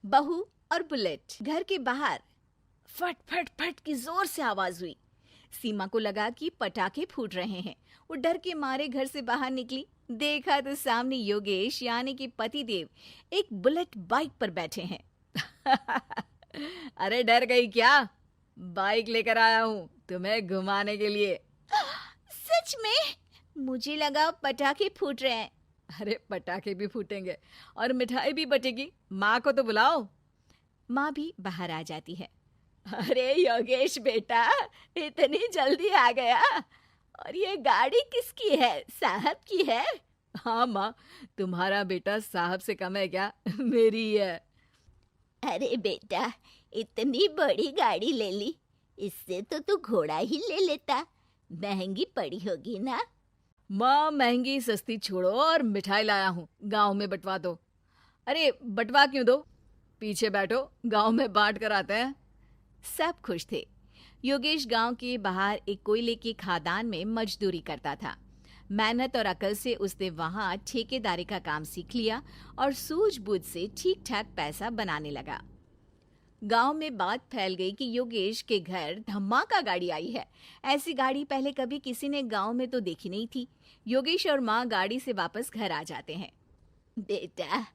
बहू और बुलेट। घर के बाहर फट फट फट की जोर से आवाज हुई। सीमा को लगा कि पटाखे फूट रहे हैं। वो डर के मारे घर से बाहर निकली। देखा तो सामने योगेश यानी कि पतिदेव एक बुलेट बाइक पर बैठे हैं। अरे डर गई क्या? बाइक लेकर आया हूँ तुम्हें घुमाने के लिए। सच में? मुझे लगा पटाखे फूट रहे हैं। अरे पटाखे भी फूटेंगे और मिठाई भी बटेगी। माँ को तो बुलाओ। माँ भी बाहर आ जाती है। अरे योगेश बेटा, इतनी जल्दी आ गया? और ये गाड़ी किसकी है? साहब की है? हाँ माँ, तुम्हारा बेटा साहब से कम है क्या? मेरी ही है। अरे बेटा, इतनी बड़ी गाड़ी ले ली, इससे तो तू घोड़ा ही ले लेता। महंगी पड़ी होगी ना? माँ महंगी सस्ती छोड़ो और मिठाई लाया हूँ, गांव में बंटवा दो। अरे बंटवा क्यों दो? पीछे बैठो, गांव में बांट कर आते हैं। सब खुश थे। योगेश गांव के बाहर एक कोयले की खदान में मजदूरी करता था। मेहनत और अकल से उसने वहां ठेकेदारी का काम सीख लिया और सूझबूझ से ठीक ठाक पैसा बनाने लगा। गांव में बात फैल गई कि योगेश के घर धमाका गाड़ी आई है। ऐसी गाड़ी पहले कभी किसी ने गांव में तो देखी नहीं थी। योगेश और माँ गाड़ी से वापस घर आ जाते हैं। बेटा,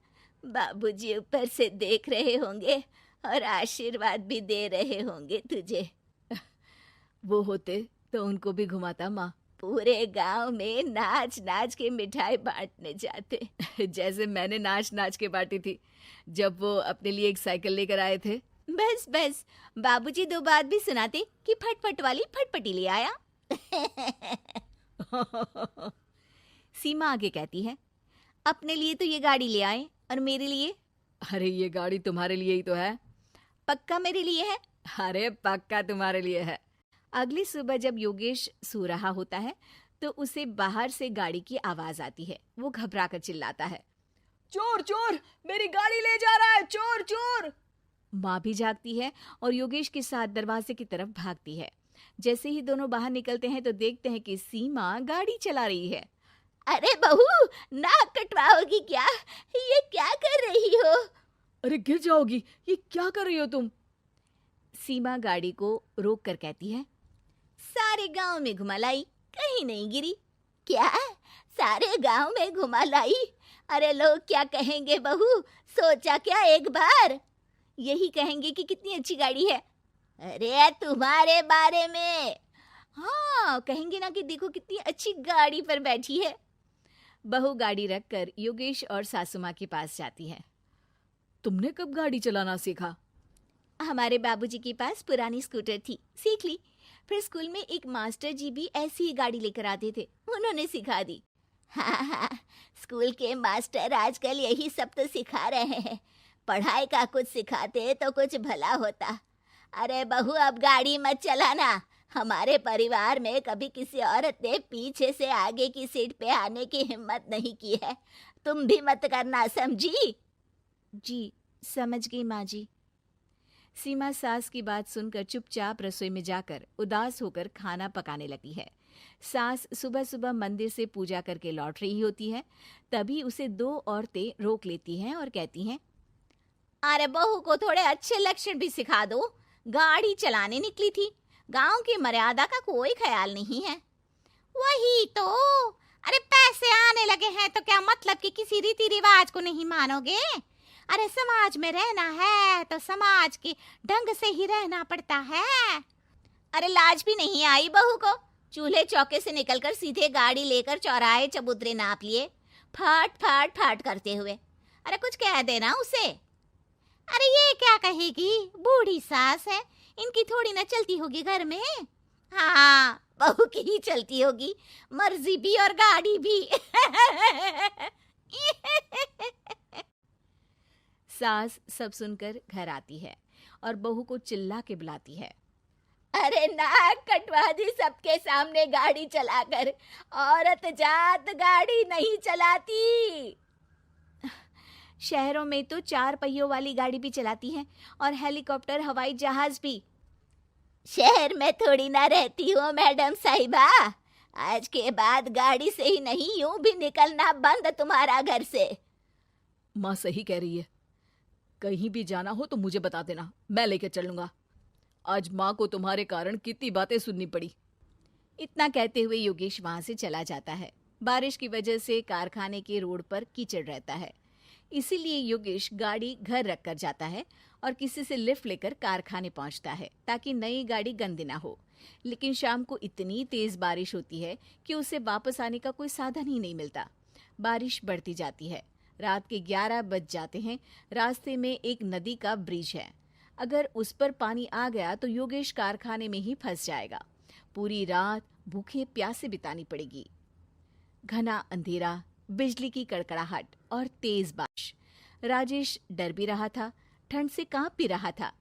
बाबूजी ऊपर से देख रहे होंगे और आशीर्वाद भी दे रहे होंगे तुझे। वो होते तो उनको भी घुमाता माँ। पूरे गांव में नाच नाच के मिठाई बांटने जाते। जैसे मैंने नाच नाच के बांटी थी जब वो अपने लिए एक साइकिल लेकर आए थे। बस बस, बाबूजी दो बात भी सुनाते कि फटफट वाली फटपटी ले आया। सीमा आगे कहती है, अपने लिए तो ये गाड़ी ले आए और मेरे लिए? अरे ये गाड़ी तुम्हारे लिए ही तो है। पक्का मेरे लिए है? अरे पक्का तुम्हारे लिए है। अगली सुबह जब योगेश सो रहा होता है तो उसे बाहर से गाड़ी की आवाज आती है। वो घबराकर चिल्लाता है, चोर चोर, मेरी गाड़ी ले जा रहा है, चोर चोर। माँ भी जागती है और योगेश के साथ दरवाजे की तरफ भागती है। जैसे ही दोनों बाहर निकलते हैं तो देखते हैं कि सीमा गाड़ी चला रही है। अरे बहू, नाक कटवाओगी क्या? ये क्या कर रही हो? अरे गिर जाओगी, ये क्या कर रही हो तुम? सीमा गाड़ी को रोक कर कहती है, सारे गांव में घुमा लाई, कहीं नहीं गिरी। क्या? सारे गांव में घुमा लाई? अरे लोग क्या कहेंगे बहू? सोचा क्या एक बार? यही कहेंगे कि कितनी अच्छी गाड़ी है। अरे तुम्हारे बारे में। हाँ, कहेंगे ना कि देखो कितनी अच्छी गाड़ी पर बैठी है। बहू गाड़ी रखकर योगेश और सासू माँ के पास जाती है। तुमने कब गाड़ी चलाना सीखा? हमारे बाबूजी के पास पुरानी स्कूटर थी, सीख ली। फिर स्कूल में एक मास्टर जी भी ऐसी ही गाड़ी लेकर आते थे, उन्होंने सिखा दी। हाँ हाँ, स्कूल के मास्टर आजकल यही सब तो सिखा रहे हैं। पढ़ाई का कुछ सिखाते तो कुछ भला होता। अरे बहू, अब गाड़ी मत चलाना। हमारे परिवार में कभी किसी औरत ने पीछे से आगे की सीट पे आने की हिम्मत नहीं की है। तुम भी मत करना, समझी? जी समझ गई माँ जी। सीमा सास की बात सुनकर चुपचाप रसोई में जाकर उदास होकर खाना पकाने लगी है। सास सुबह सुबह मंदिर से पूजा करके लौट रही होती है। तभी उसे दो औरतें रोक लेती हैं और कहती हैं, अरे बहू को थोड़े अच्छे लक्षण भी सिखा दो। गाड़ी चलाने निकली थी, गांव की मर्यादा का कोई ख्याल नहीं है। वही तो। अरे पैसे आने लगे हैं तो क्या मतलब कि किसी रीति रिवाज को नहीं मानोगे? अरे समाज में रहना है तो समाज के ढंग से ही रहना पड़ता है। अरे लाज भी नहीं आई बहू को? चूल्हे चौके से निकलकर सीधे गाड़ी लेकर चौराहे चबूतरे नाप लिए, फट फट फट करते हुए। अरे कुछ कह देना उसे। अरे ये क्या कहेगी? बूढ़ी सास है, इनकी थोड़ी ना चलती होगी घर में। हाँ, बहू की ही चलती होगी, मर्जी भी और गाड़ी भी। सास सब सुनकर घर आती है और बहू को चिल्ला के बुलाती है, अरे नाक कटवा दी सबके सामने गाड़ी चलाकर। औरत जात गाड़ी नहीं चलाती। शहरों में तो 4 पहियों वाली गाड़ी भी चलाती हैं और हेलीकॉप्टर, हवाई जहाज भी। शहर में थोड़ी ना रहती हूँ मैडम साहिबा। आज के बाद गाड़ी से ही नहीं, यूं भी निकलना बंद तुम्हारा घर से। माँ सही कह रही है। कहीं भी जाना हो तो मुझे बता देना, मैं लेके चलूंगा। आज माँ को तुम्हारे कारण कितनी बातें सुननी पड़ी। इतना कहते हुए योगेश वहां से चला जाता है। बारिश की वजह से कारखाने के रोड पर कीचड़ रहता है, इसीलिए योगेश गाड़ी घर रख कर जाता है और किसी से लिफ्ट लेकर कारखाने पहुंचता है ताकि नई गाड़ी गंदी ना हो। लेकिन शाम को इतनी तेज बारिश होती है कि उसे वापस आने का कोई साधन ही नहीं मिलता। बारिश बढ़ती जाती है। रात के 11 बज जाते हैं। रास्ते में एक नदी का ब्रिज है। अगर उस पर पानी आ गया तो योगेश कारखाने में ही फंस जाएगा। पूरी रात भूखे प्यासे बितानी पड़ेगी। घना अंधेरा, बिजली की कड़कड़ाहट और तेज बारिश। राजेश डर भी रहा था, ठंड से कांप भी रहा था।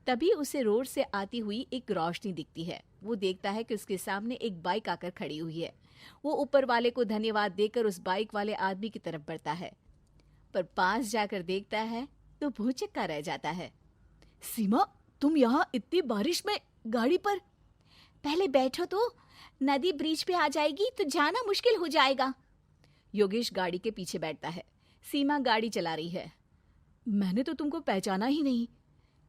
तभी उसे रोड से आती हुई एक रोशनी दिखती है। वो देखता है कि उसके सामने एक बाइक आकर खड़ी हुई है। वो ऊपर वाले को धन्यवाद देकर उस बाइक वाले आदमी की तरफ बढ़ता है, पर पास जाकर देखता है तो भौचक्का रह जाता है। सीमा, तुम यहाँ इतनी बारिश में गाड़ी पर? पहले बैठो तो, नदी ब्रिज पे आ जाएगी तो जाना मुश्किल हो जाएगा। योगेश गाड़ी के पीछे बैठता है। सीमा गाड़ी चला रही है। मैंने तो तुमको पहचाना ही नहीं।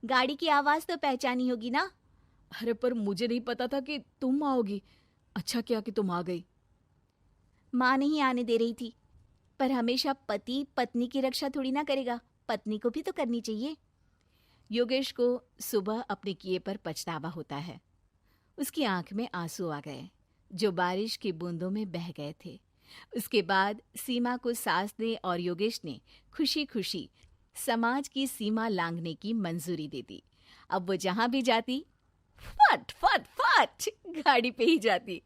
गाड़ी की आवाज तो पहचानी होगी ना। अरे पर मुझे नहीं पता था कि तुम आओगी। अच्छा किया कि तुम आ गई। माँ नहीं आने दे रही थी, पर हमेशा पति पत्नी की रक्षा थोड़ी ना करेगा, पत्नी को भी तो करनी चाहिए। योगेश को सुबह अपने किए पर पछतावा होता है। उसकी आंख में आंसू आ गए जो बारिश की बूंदों में बह गए थे। उसके बाद सीमा को सास ने और योगेश ने खुशी खुशी समाज की सीमा लांघने की मंजूरी दे दी। अब वो जहां भी जाती फट फट फट गाड़ी पे ही जाती।